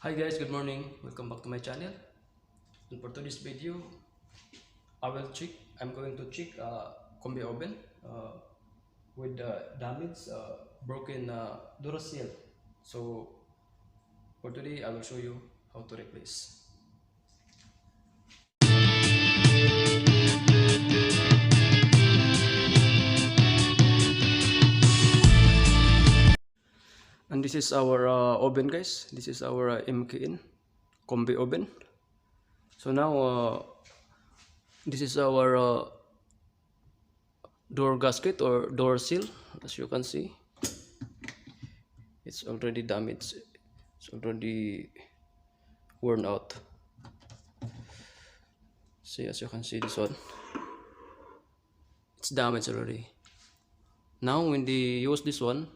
Hi guys, good morning. Welcome back to my channel. And for today's video, I'm going to check combi oven with damaged broken Duracell. So for today, I will show you how to replace. And this is our oven, guys. This is our MKN Combi Oven. So now this is our door gasket or door seal. As you can see, it's already damaged. It's already worn out. See, as you can see, this one, it's damaged already. Now when they use this one,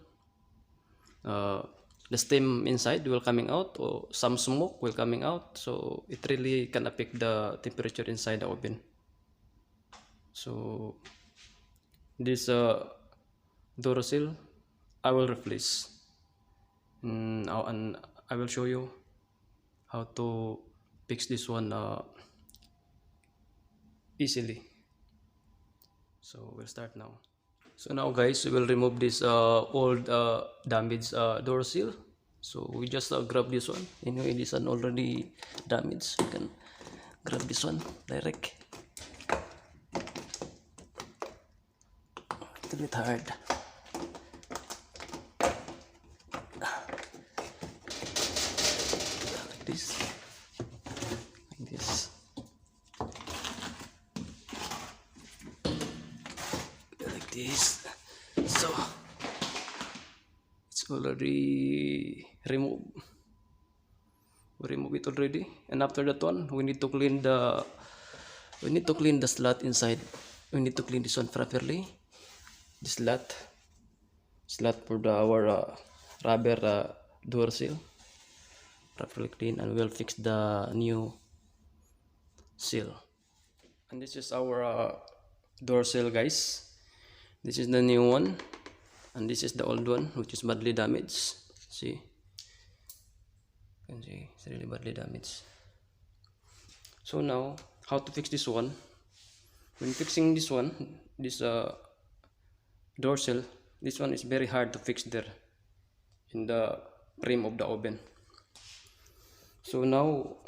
uh, the steam inside will coming out, or some smoke will coming out, so it really can affect the temperature inside the oven. So this door seal I will replace, and I will show you how to fix this one easily. So we'll start now. So now guys, we will remove this old damaged door seal. So we just grab this one. Anyway, this one already damaged. You can grab this one direct. A little bit hard. Like this. Like this. Like this. So it's already removed. We remove it already, and after that one, we need to clean the slot inside. We need to clean this one properly. The slot for our rubber door seal properly clean, and we'll fix the new seal. And this is our door seal, guys. This is the new one, and this is the old one, which is badly damaged. See, you can see it's really badly damaged. So now, how to fix this one? When fixing this one, this door seal, this one is very hard to fix there in the frame of the oven. So now,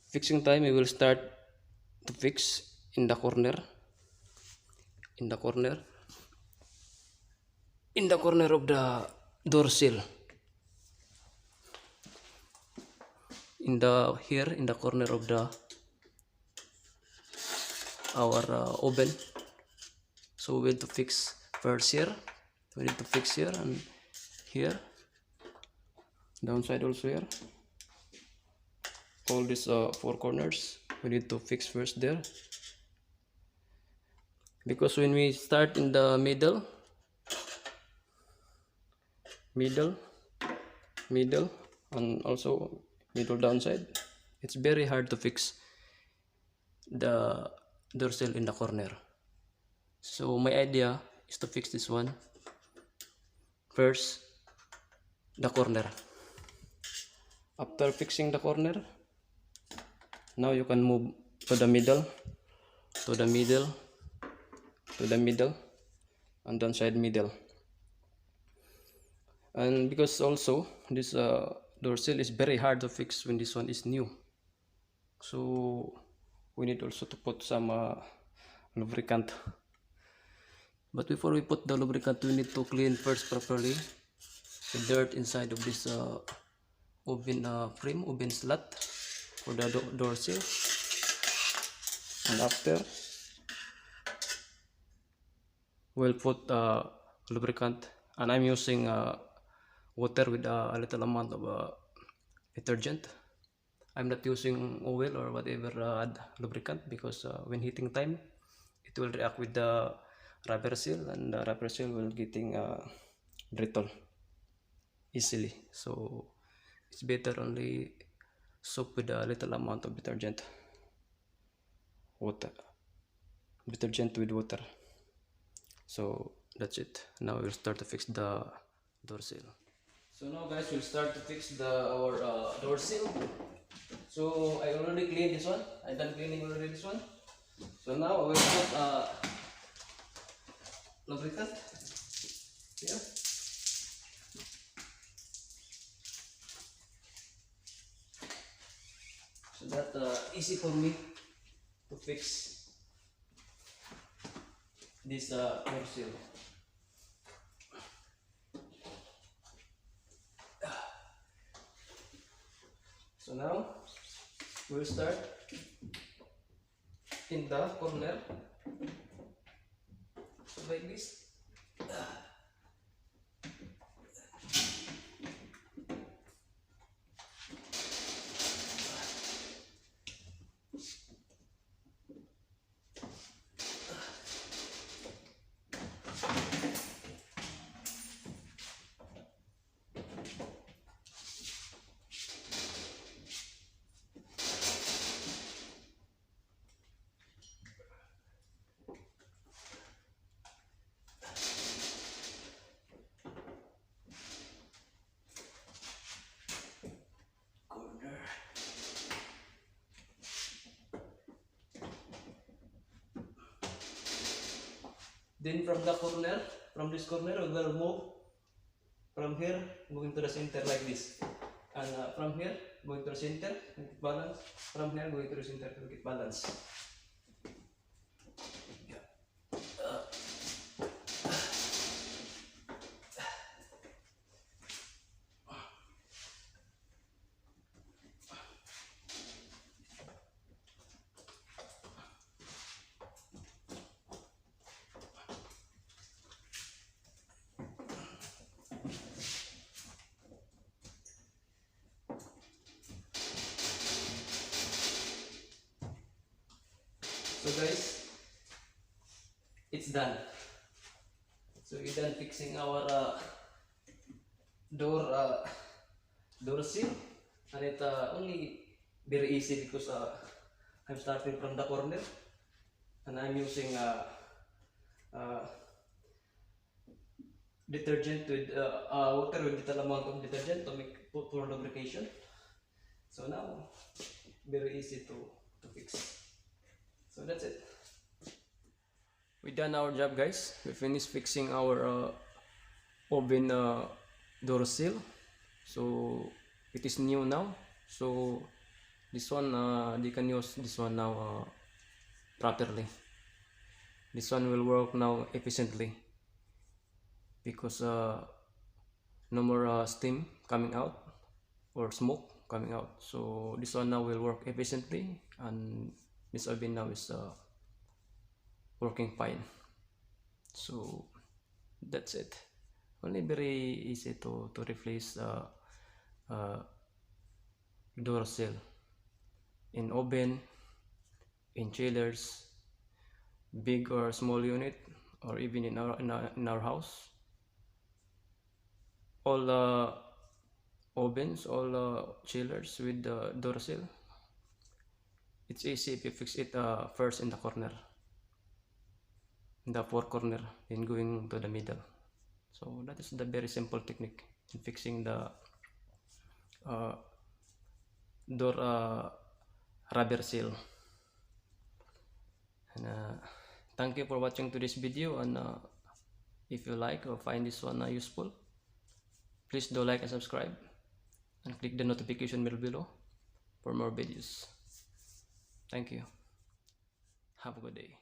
fixing time, we will start to fix in the corner of the door seal, in the corner of the our oven. So we need to fix first here. We need to fix here and here, downside also here. All these four corners we need to fix first there, because when we start in the middle, and also middle downside, it's very hard to fix the door seal in the corner. So my idea is to fix this one first, the corner. After fixing the corner, now you can move to the middle, and downside middle. And because also this door seal is very hard to fix when this one is new, so we need also to put some lubricant. But before we put the lubricant, we need to clean first properly the dirt inside of this oven frame, oven slot for the door seal. And after, we'll put lubricant, and I'm using water with a little amount of detergent. I'm not using oil or whatever lubricant, because when heating time, it will react with the rubber seal, and the rubber seal will getting brittle easily. So it's better only soap with a little amount of detergent with water. So that's it. Now we'll start to fix the door seal. So now guys, we'll start to fix our door seal. So I already cleaned this one. I done cleaning already this one. So now I will put lubricant here. So that easy for me to fix this door seal. So now we'll start in the corner. So like this. Then from the corner, from this corner, we will move from here, going to the center like this. And from here, going to the center, make it balance. From here, going to the center to make it balance. So guys, it's done. So we're done fixing our door seal, and it only very easy because I'm starting from the corner, and I'm using detergent with water with little amount of detergent to make for lubrication. So now very easy to fix. So that's it. We done our job, guys. We finished fixing our oven door seal. So it is new now. So this one they can use this one now properly. This one will work now efficiently because no more steam coming out or smoke coming out. So this one now will work efficiently, and this oven now is working fine. So that's it. Only very easy to replace door seal in oven, in chillers, big or small unit, or even in our house. All ovens, all chillers with the door seal. It's easy if you fix it first in the corner, in the four corner, then going to the middle. So that is the very simple technique in fixing the door rubber seal. And thank you for watching today's video, and if you like or find this one useful, please do like and subscribe, and click the notification bell below for more videos. Thank you. Have a good day.